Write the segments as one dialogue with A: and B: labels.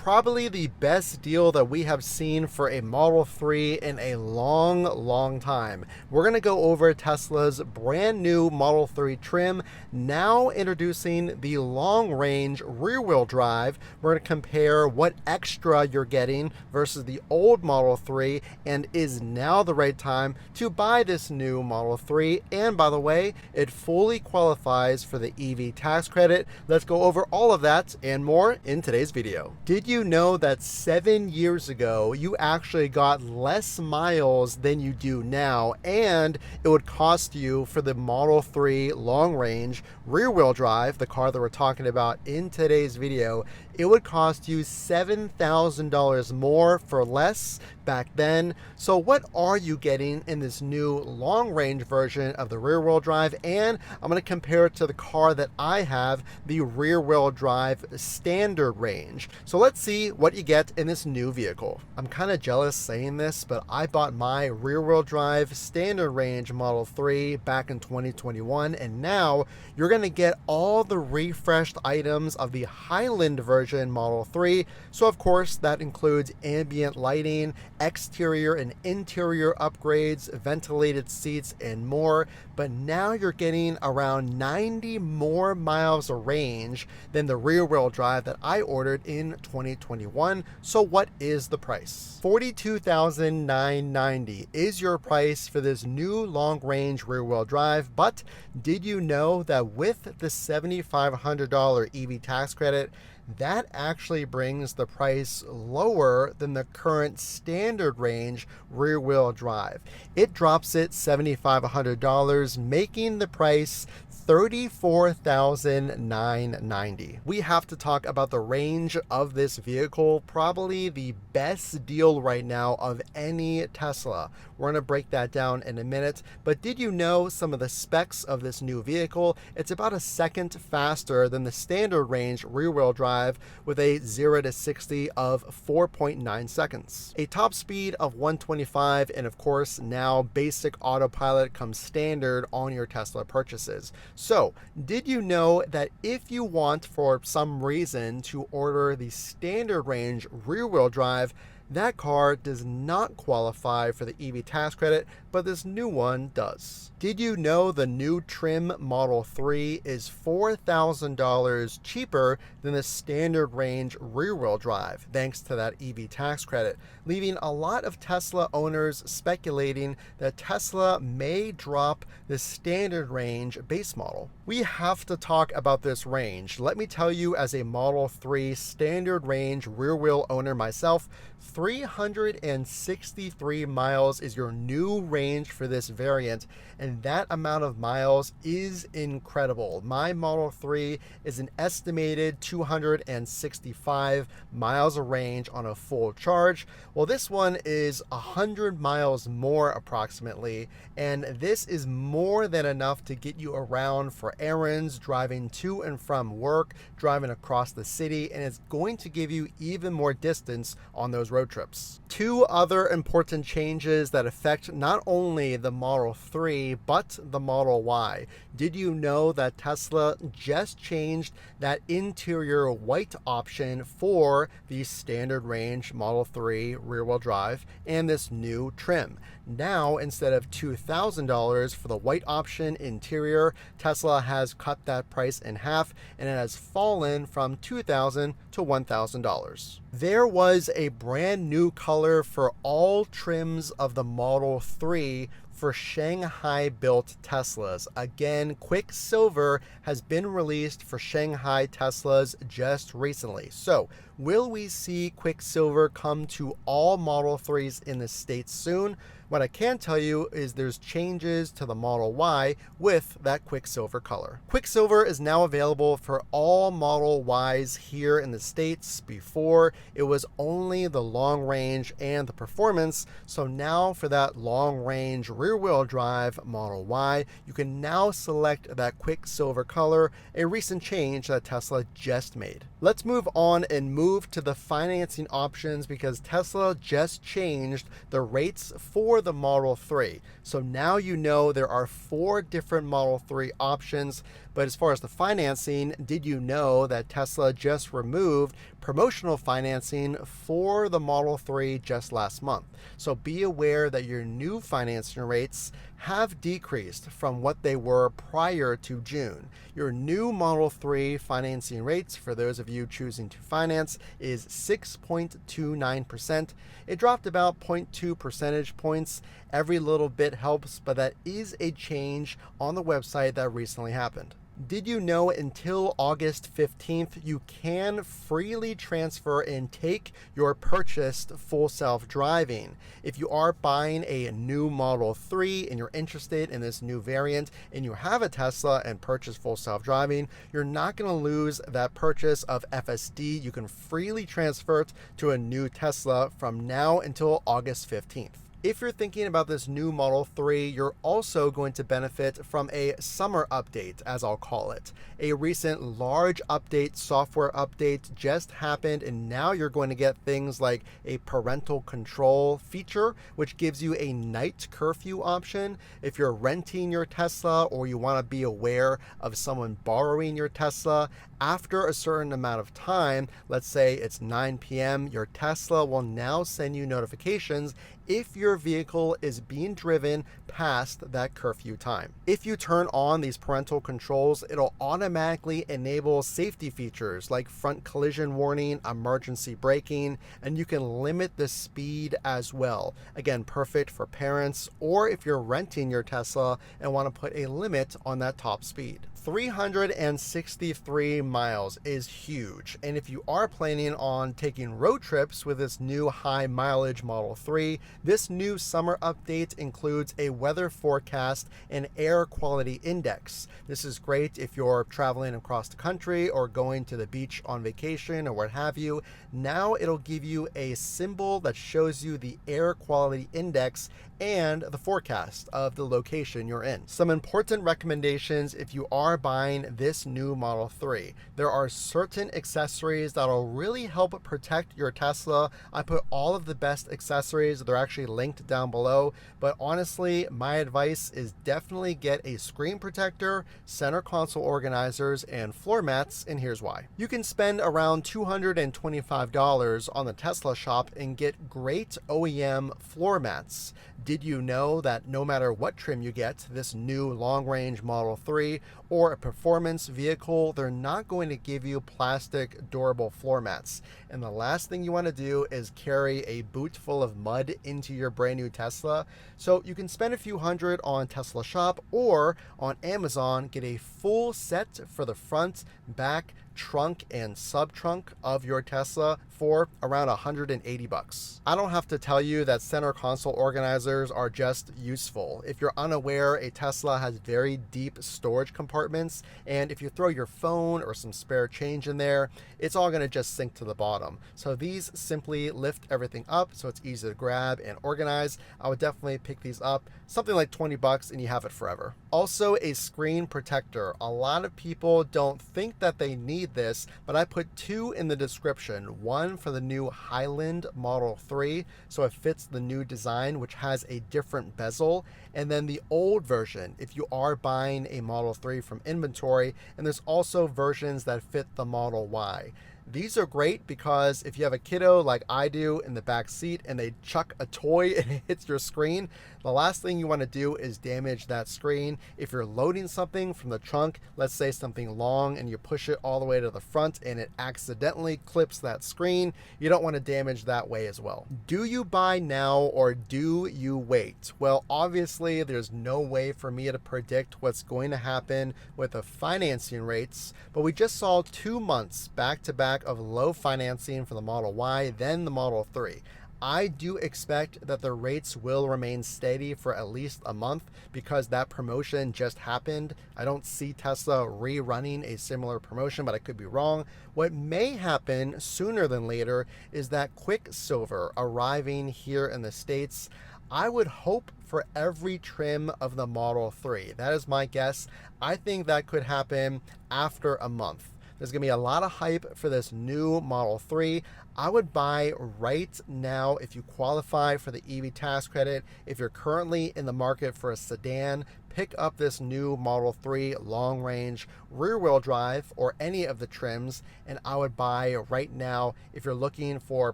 A: probably the best deal that we have seen for a Model 3 in a long time. We're going to go over Tesla's brand new Model 3 trim, now introducing the long range rear wheel drive. We're going to compare what extra you're getting versus the old Model 3, and is now the right time to buy this new Model 3. And by the way, it fully qualifies for the EV tax credit. Let's go over all of that and more in today's video. Did you know that 7 years ago you actually got less miles than you do now, and it would cost you for the Model 3 long range rear wheel drive, the car that we're talking about in today's video, it would cost you $7,000 more for less back then. So what are you getting in this new long range version of the rear wheel drive? And I'm going to compare it to the car that I have, the rear wheel drive standard range. So let's see what you get in this new vehicle. I'm kind of jealous saying this, but I bought my rear wheel drive standard range Model 3 back in 2021, and now you're going to get all the refreshed items of the Highland version Model 3. So of course that includes ambient lighting, exterior and interior upgrades, ventilated seats, and more. But now you're getting around 90 more miles of range than the rear wheel drive that I ordered in 2021. So what is the price? $42,990 is your price for this new long range rear wheel drive. But did you know that with the $7,500 EV tax credit, that actually brings the price lower than the current standard range rear wheel drive? It drops it $7,500, making the price $34,990. We have to talk about the range of this vehicle, probably the best deal right now of any Tesla. We're going to break that down in a minute, but did you know some of the specs of this new vehicle? It's about a second faster than the standard range rear wheel drive, with a 0 to 60 of 4.9 seconds, a top speed of 125, and of course now basic autopilot comes standard on your Tesla purchases. So did you know that if you want for some reason to order the standard range rear wheel drive, that car does not qualify for the EV tax credit, but this new one does? Did you know the new trim Model 3 is $4,000 cheaper than the standard range rear wheel drive, thanks to that EV tax credit, leaving a lot of Tesla owners speculating that Tesla may drop the standard range base model? We have to talk about this range. Let me tell you, as a Model 3 standard range rear wheel owner myself, 363 miles is your new range for this variant, and that amount of miles is incredible. My Model 3 is an estimated 265 miles of range on a full charge. Well, this one is 100 miles more approximately, and this is more than enough to get you around for errands, driving to and from work, driving across the city, and it's going to give you even more distance on those road trips. Two other important changes that affect not only the Model 3 but the Model Y. Did you know that Tesla just changed that interior white option for the standard range Model 3 rear wheel drive and this new trim? Now, instead of $2,000 for the white option interior, Tesla has cut that price in half, and it has fallen from $2,000 to $1,000. There was a brand new color for all trims of the Model 3 for Shanghai built Teslas. Again, Quicksilver has been released for Shanghai Teslas just recently. So will we see Quicksilver come to all Model 3s in the States soon? What I can tell you is there's changes to the Model Y with that Quicksilver color. Quicksilver is now available for all Model Ys here in the States. Before, it was only the long range and the performance. So now for that long range rear wheel drive Model Y, you can now select that Quicksilver color, a recent change that Tesla just made. Let's move on and move to the financing options, because Tesla just changed the rates for the Model 3. So now you know there are 4 different Model 3 options, But as far as the financing, did you know that Tesla just removed promotional financing for the Model 3 just last month? So be aware that your new financing rates have decreased from what they were prior to June. Your new Model 3 financing rates, for those of you choosing to finance, is 6.29%. It dropped about 0.2 percentage points. Every little bit helps, but that is a change on the website that recently happened. Did you know until August 15th, you can freely transfer and take your purchased full self-driving? If you are buying a new Model 3 and you're interested in this new variant and you have a Tesla and purchase full self-driving, you're not going to lose that purchase of FSD. You can freely transfer it to a new Tesla from now until August 15th. If you're thinking about this new Model 3, you're also going to benefit from a summer update, as I'll call it. A recent large update, software update just happened, and now you're going to get things like a parental control feature, which gives you a night curfew option. If you're renting your Tesla or you want to be aware of someone borrowing your Tesla, after a certain amount of time, let's say it's 9 p.m., your Tesla will now send you notifications if your vehicle is being driven past that curfew time. If you turn on these parental controls, it'll automatically enable safety features like front collision warning, emergency braking, and you can limit the speed as well. Again, perfect for parents or if you're renting your Tesla and want to put a limit on that top speed. 363 miles is huge, and if you are planning on taking road trips with this new high mileage Model 3, this new summer update includes a weather forecast and air quality index. This is great if you're traveling across the country or going to the beach on vacation or what have you. Now it'll give you a symbol that shows you the air quality index and the forecast of the location you're in. Some important recommendations if you are buying this new Model 3. There are certain accessories that'll really help protect your Tesla. I put all of the best accessories, they're actually linked down below, but honestly, my advice is definitely get a screen protector, center console organizers, and floor mats, and here's why. You can spend around $225 on the Tesla shop and get great OEM floor mats. Did you know that no matter what trim you get, this new long-range Model 3 or a performance vehicle, they're not going to give you plastic durable floor mats. And the last thing you want to do is carry a boot full of mud into your brand new Tesla. So you can spend a few hundred on Tesla shop or on Amazon, get a full set for the front, back, trunk, and sub-trunk of your Tesla for around $180. I don't have to tell you that center console organizers are just useful. If you're unaware, a Tesla has very deep storage compartments, and if you throw your phone or some spare change in there, it's all going to just sink to the bottom. So these simply lift everything up so it's easy to grab and organize. I would definitely pick these up, something like $20, and you have it forever. Also, a screen protector. A lot of people don't think that they need this, but I put two in the description. One for the new Highland Model 3, so it fits the new design, which has a different bezel, and then the old version if you are buying a Model 3 from inventory, and there's also versions that fit the Model Y. These are great because if you have a kiddo like I do in the back seat and they chuck a toy and it hits your screen, the last thing you want to do is damage that screen. If you're loading something from the trunk, let's say something long, and you push it all the way to the front and it accidentally clips that screen, you don't want to damage that way as well. Do you buy now or do you wait? Well, obviously there's no way for me to predict what's going to happen with the financing rates, but we just saw 2 months back to back of low financing for the Model Y, then the Model 3. I do expect that the rates will remain steady for at least a month because that promotion just happened. I don't see Tesla rerunning a similar promotion, but I could be wrong. What may happen sooner than later is that Quicksilver arriving here in the States. I would hope for every trim of the Model 3. That is my guess. I think that could happen after a month. There's going to be a lot of hype for this new Model 3. I would buy right now if you qualify for the EV tax credit. If you're currently in the market for a sedan, pick up this new Model 3 long range rear wheel drive or any of the trims, and I would buy right now if you're looking for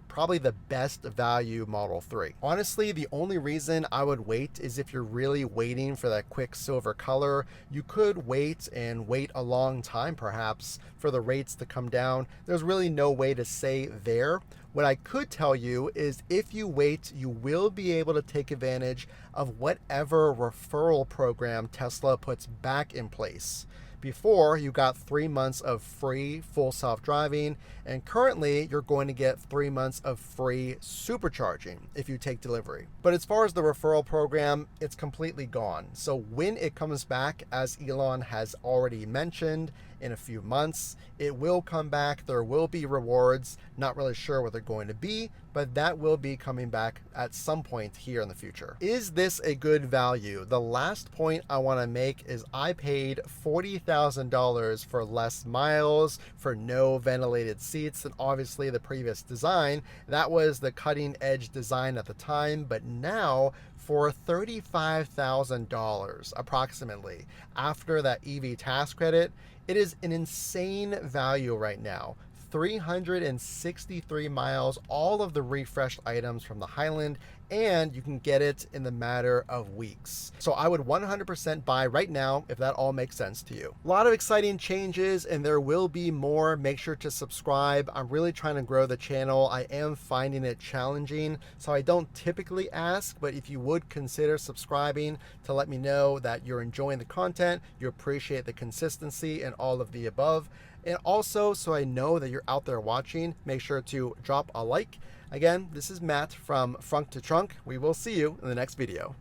A: probably the best value Model 3. Honestly, the only reason I would wait is if you're really waiting for that Quicksilver color. You could wait and wait a long time perhaps for the rates to come down. There's really no way to say there. What I could tell you is if you wait, you will be able to take advantage of whatever referral program Tesla puts back in place. Before, you got 3 months of free full self-driving, and currently you're going to get 3 months of free supercharging if you take delivery. But as far as the referral program, it's completely gone. So when it comes back, as Elon has already mentioned, in a few months, it will come back. There will be rewards. Not really sure what they're going to be, but that will be coming back at some point here in the future. Is this a good value? The last point I want to make is I paid $40,000 for less miles, for no ventilated seats, and obviously the previous design, that was the cutting edge design at the time, but now for $35,000 approximately after that EV tax credit, it is an insane value right now. 363 miles, all of the refreshed items from the Highland, and you can get it in the matter of weeks. So I would 100% buy right now if that all makes sense to you. A lot of exciting changes, and there will be more. Make sure to subscribe. I'm really trying to grow the channel. I am finding it challenging, so I don't typically ask, but if you would consider subscribing to let me know that you're enjoying the content, you appreciate the consistency and all of the above. And also, so I know that you're out there watching, make sure to drop a like. Again, this is Matt from Frunk to Trunk. We will see you in the next video.